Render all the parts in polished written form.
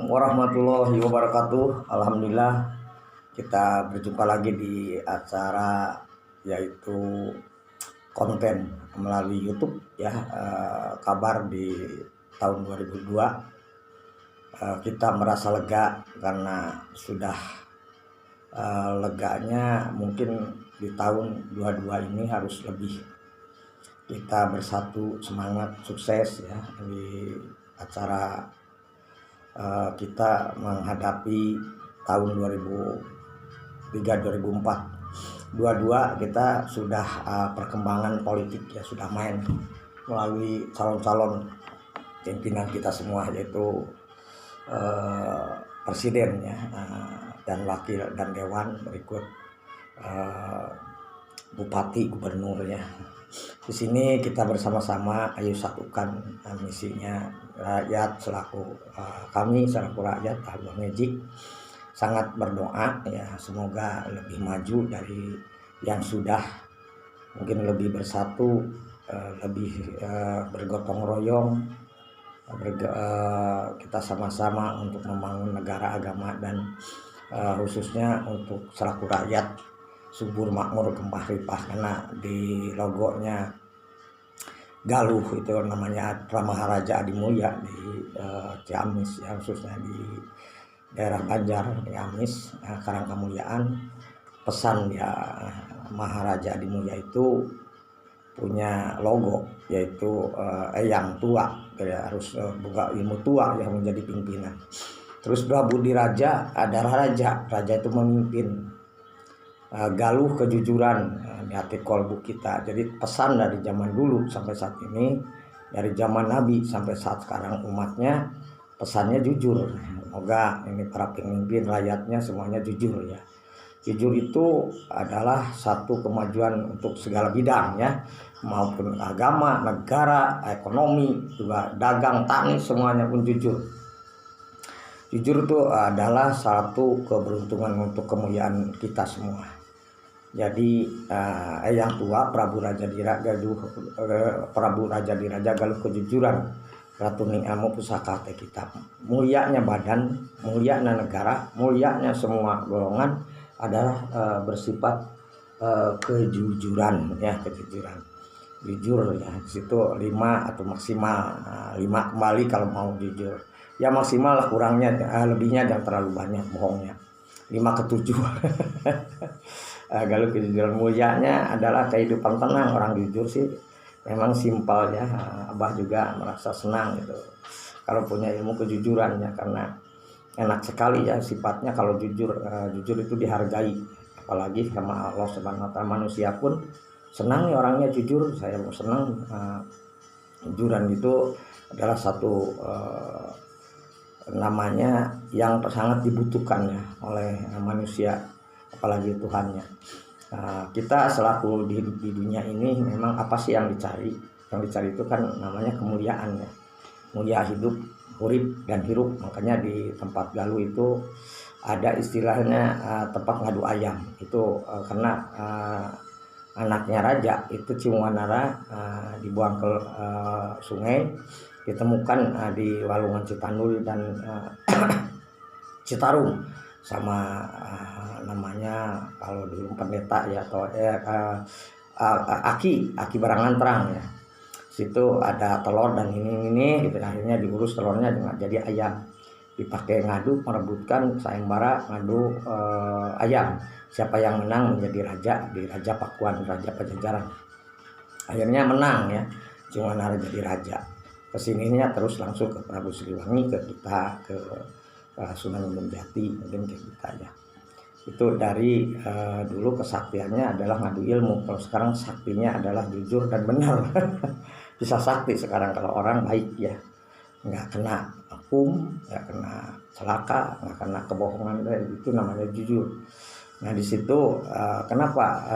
warahmatullahi wabarakatuh. Alhamdulillah kita berjumpa lagi di acara yaitu konten melalui YouTube ya, kabar di tahun 2002. Kita merasa lega karena sudah leganya mungkin di tahun 22 ini harus lebih kita bersatu semangat sukses ya di acara kita menghadapi tahun 2003-2004. 22 kita sudah perkembangan politik ya, sudah main melalui calon-calon pimpinan kita semua, yaitu presiden ya, dan wakil dan dewan, berikut bupati, gubernurnya. Di sini kita bersama-sama ayo satukan misinya rakyat selaku kami selaku rakyat Abah Magic sangat berdoa ya, semoga lebih maju dari yang sudah, mungkin lebih bersatu, lebih bergotong royong, kita sama-sama untuk membangun negara, agama, dan khususnya untuk selaku rakyat subur makmur kempah ripah. Karena di logonya Galuh itu namanya Maharaja Adimulya di Ciamis ya, khususnya di daerah Banjar di Amis, Karangkamulyaan. Pesan ya, Maharaja Adimulya itu punya logo yaitu yang tua ya, harus buka ilmu tua yang menjadi pimpinan. Terus Budi Raja adalah raja itu memimpin. Galuh kejujuran di hati kolbu kita. Jadi pesan dari zaman dulu sampai saat ini, dari zaman Nabi sampai saat sekarang umatnya, pesannya jujur. Semoga ini para pemimpin rakyatnya semuanya jujur ya. Jujur itu adalah satu kemajuan untuk segala bidang ya, maupun agama, negara, ekonomi, juga dagang, tani, semuanya pun jujur. Jujur itu adalah satu keberuntungan untuk kemuliaan kita semua. Jadi yang tua Prabu Raja Diraja Galuh kejujuran, Ratu Ning Amu pusaka teh kitab. Mulianya badan, mulianya negara, mulianya semua golongan adalah bersifat kejujuran ya, kejujuran. Jujur ya, di situ 5 atau maksimal 5 kembali kalau mau jujur. Ya maksimal lah, kurangnya lebihnya jangan terlalu banyak bohongnya. 5 ke 7. Galuh kejujuran, mulianya adalah kehidupan tenang. Orang jujur sih memang simpel ya. Abah juga merasa senang gitu kalau punya ilmu kejujuran ya, karena enak sekali ya sifatnya kalau jujur. Jujur itu dihargai, apalagi sama Allah Subhanahu wa Ta'ala. Manusia pun senang ya orangnya jujur. Saya mau senang. Jujuran itu adalah satu namanya yang sangat dibutuhkan ya oleh manusia, apalagi Tuhannya. Kita selaku di dunia ini memang apa sih yang dicari? Yang dicari itu kan namanya kemuliaan ya. Mulia hidup, urip, dan hirup. Makanya di tempat Galuh itu ada istilahnya tempat ngadu ayam. Itu karena anaknya raja itu Ciwanara dibuang ke sungai, ditemukan di Walungan Citandul dan Citarum sama namanya kalau dulu pendeta ya, atau Aki Barangan Terang ya. Situ ada telur dan ini gitu. Akhirnya diurus telurnya dengan jadi ayam, dipakai ngadu merebutkan sayembara ngadu ayam. Siapa yang menang menjadi raja di Raja Pakuan, Raja Pajajaran. Akhirnya menang ya, cuma jadi raja. Kesininya terus langsung ke Prabu Siliwangi, ke kita, ke Sunan Gunung Jati, mungkin ke kita ya. Itu dari dulu kesaktiannya adalah ngadu ilmu. Kalau sekarang saktinya adalah jujur dan benar. Bisa sakti sekarang kalau orang baik ya, nggak kena hukum, nggak kena celaka, nggak kena kebohongan, itu namanya jujur. Nah di situ kenapa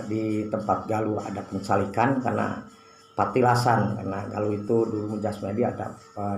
di tempat Galuh ada pencalikan? Karena patilasan, karena Galuh itu dulu Jasmedi ada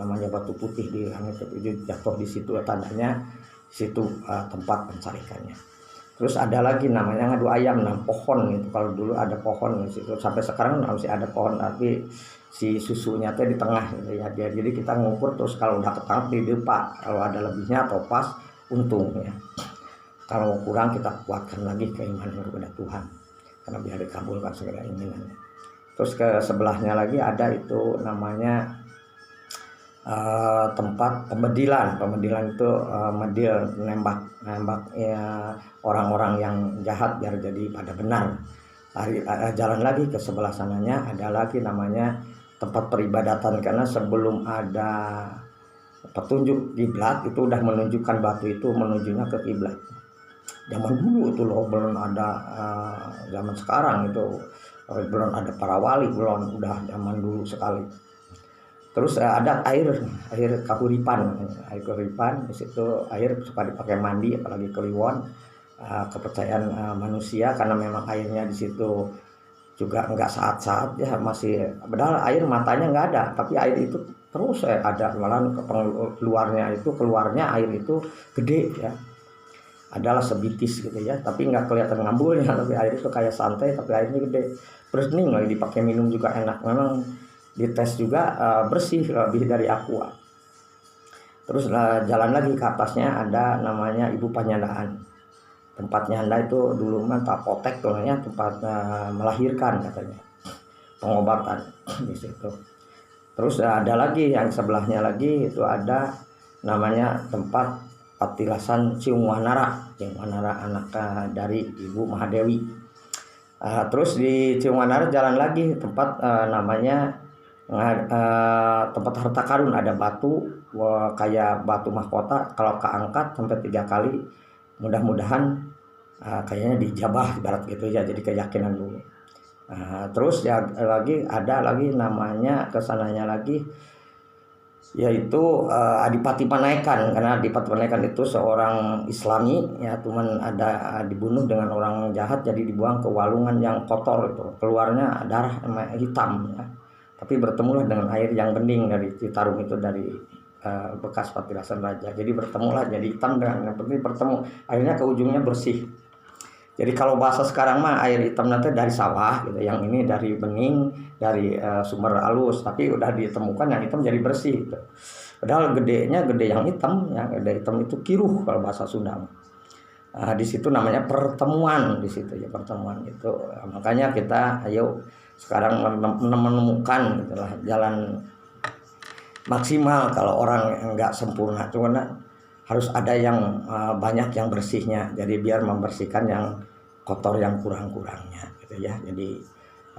namanya batu putih di langit ketujuh, jatuh di situ tandanya, situ tempat pencalikannya. Terus ada lagi namanya ngadu ayam, pohon gitu. Kalau dulu ada pohon di situ, sampai sekarang masih ada pohon, tapi si susunya teh di tengah gitu ya. Jadi kita ngukur terus kalau udah ketangkep di depan, kalau ada lebihnya atau pas untung ya. Kalau kurang kita kuatkan lagi keimanan kepada Tuhan karena biar dikabulkan segala inginannya. Terus ke sebelahnya lagi ada itu namanya tempat pemedilan itu medil nembak ya, orang-orang yang jahat biar jadi pada benar. Jalan lagi ke sebelah sananya ada lagi namanya tempat peribadatan, karena sebelum ada petunjuk kiblat itu udah menunjukkan batu itu menujunya ke kiblat. Zaman dulu itu loh, belum ada zaman sekarang itu, belum ada para wali, belum, udah zaman dulu sekali. Terus ada air kahuripan di situ air suka dipakai mandi apalagi kliwon. Kepercayaan manusia karena memang airnya di situ juga nggak saat-saat ya, masih padahal air matanya nggak ada, tapi air itu terus ada, malah keluarnya air itu gede ya, adalah sebitis gitu ya, tapi nggak kelihatan ngambulnya, tapi air itu kayak santai tapi airnya gede, terus nih lagi dipakai minum juga enak, memang dites juga bersih lebih dari aqua. Terus jalan lagi ke atasnya ada namanya Ibu Panyandaan. Tempat nyanda itu dulu mah apotek namanya, tempat melahirkan katanya, pengobatan di situ. Terus ada lagi yang sebelahnya lagi itu ada namanya tempat patilasan Ciung Wanara anak dari Ibu Mahadewi. Terus di Ciung Wanara jalan lagi tempat namanya tempat harta karun, ada batu kayak batu mahkota, kalau keangkat sampai 3 kali mudah-mudahan kayaknya dijabah ibarat gitu ya, jadi keyakinan dulu. Terus ya ada lagi namanya kesananya lagi yaitu Adipati Panaikan, karena Adipati Panaikan itu seorang Islami ya, cuman ada dibunuh dengan orang jahat, jadi dibuang ke walungan yang kotor itu, keluarnya darah hitam ya. Tapi bertemulah dengan air yang bening dari Citarum itu, dari bekas patilasan raja, jadi bertemulah, jadi hitam dengan yang penting bertemu, akhirnya ke ujungnya bersih. Jadi kalau bahasa sekarang mah air hitam nanti dari sawah gitu, yang ini dari bening, dari sumber halus, tapi udah ditemukan yang hitam jadi bersih gitu. Padahal gede yang hitam ya, gede hitam itu kiruh kalau bahasa Sunda. Di situ namanya pertemuan, di situ ya pertemuan itu. Makanya kita ayo sekarang menemukan gitulah jalan maksimal. Kalau orang nggak sempurna, cuman harus ada yang banyak yang bersihnya, jadi biar membersihkan yang kotor yang kurang-kurangnya gitu ya. Jadi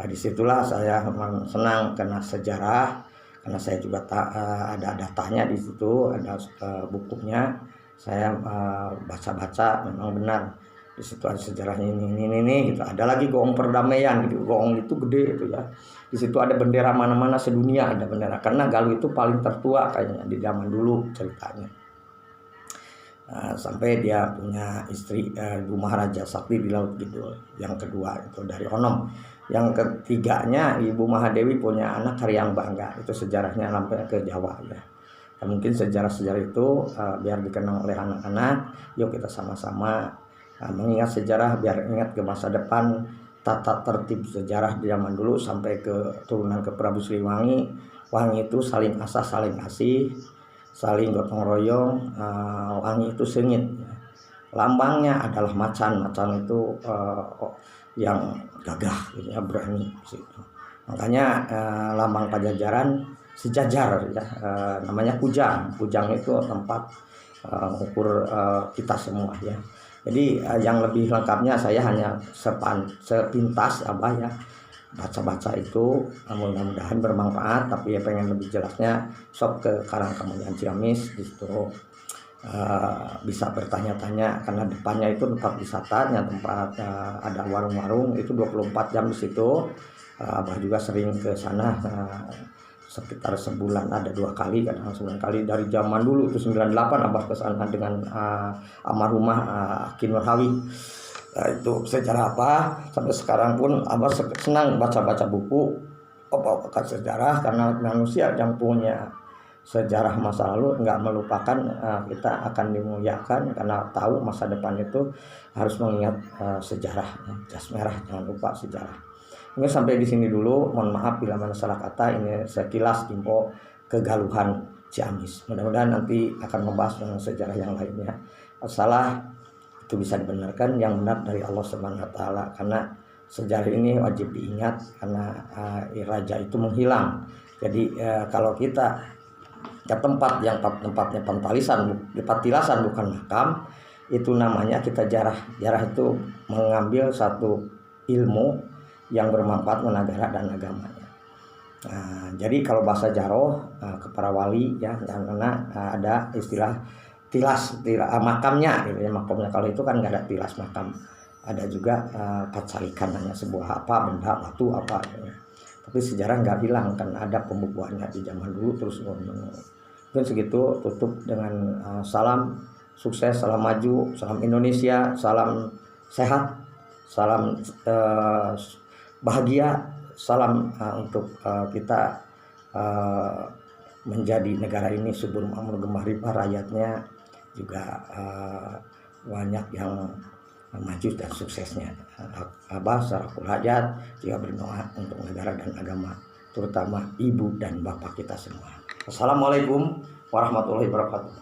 disitulah saya senang karena sejarah, karena saya juga ada datanya di situ, ada bukunya, saya baca-baca, memang benar di situ ada sejarahnya ini gitu. Ada lagi Goong Perdamaian gitu, Goong itu gede itu ya. Di situ ada bendera mana-mana sedunia, ada bendera, karena Galuh itu paling tertua kayaknya di zaman dulu ceritanya. Sampai dia punya istri Ibu Maharaja Sakti di Laut Kidul, yang kedua itu dari Onom, yang ketiganya Ibu Mahadewi punya anak Karyang Bangga, itu sejarahnya sampai ke Jawa ya. Dan mungkin sejarah-sejarah itu biar dikenang oleh anak-anak, yuk kita sama-sama mengingat sejarah, biar ingat ke masa depan, tata tertib sejarah di zaman dulu sampai ke turunan ke Prabu Siliwangi. Wangi itu saling asah saling asih, saling gotong royong. Wangi itu sengit, lambangnya adalah macan itu yang gagah ya, berani gitu. Makanya lambang Pajajaran sejajar ya, namanya kujang itu tempat ukur kita semua ya. Jadi yang lebih lengkapnya saya hanya sepintas Abah ya baca-baca itu, mudah-mudahan bermanfaat. Tapi ya pengen lebih jelasnya sok ke Karangkemudian Ciamis di situ bisa bertanya-tanya, karena depannya itu tempat wisatanya, tempat ada warung-warung itu 24 jam di situ. Abah juga sering ke sana sekitar sebulan ada 2 kali, kadang sebulan kali. Dari zaman dulu itu 98 Abah ke sana dengan almarhumah Ki Nurhawi. Itu sejarah apa sampai sekarang pun Abah senang baca-baca buku apa sejarah, karena manusia yang punya sejarah masa lalu nggak melupakan, kita akan dimuliakan karena tahu masa depan itu harus mengingat sejarah. Jas merah, jangan lupa sejarah. Mungkin sampai di sini dulu. Mohon maaf bila mana salah kata. Ini sekilas info kegaluhan Ciamis. Mudah-mudahan nanti akan membahas dengan sejarah yang lainnya. Salah itu bisa dibenarkan, yang benar dari Allah Subhanahu wa taala, karena sejarah ini wajib diingat karena raja itu menghilang. Jadi kalau kita ke tempat yang tempatnya patilasan bukan makam, itu namanya kita jarah. Jarah itu mengambil satu ilmu yang bermanfaat untuk negara dan agamanya. Nah, jadi kalau bahasa Jaroh ke para wali ya, karena ada istilah tilas makamnya gitu ya, makamnya. Kalau itu kan nggak ada tilas makam, ada juga patsalikan, hanya sebuah benda batu gitu ya. Tapi sejarah nggak hilang kan, ada pembukuannya di zaman dulu terus. Mungkin segitu, tutup dengan salam sukses, salam maju, salam Indonesia, salam sehat, salam bahagia, salam untuk kita menjadi negara ini subur makmur gemah ripah, rakyatnya juga banyak yang maju dan suksesnya. Masyarakat rakyat juga berdoa untuk negara dan agama, terutama ibu dan bapak kita semua. Assalamualaikum warahmatullahi wabarakatuh.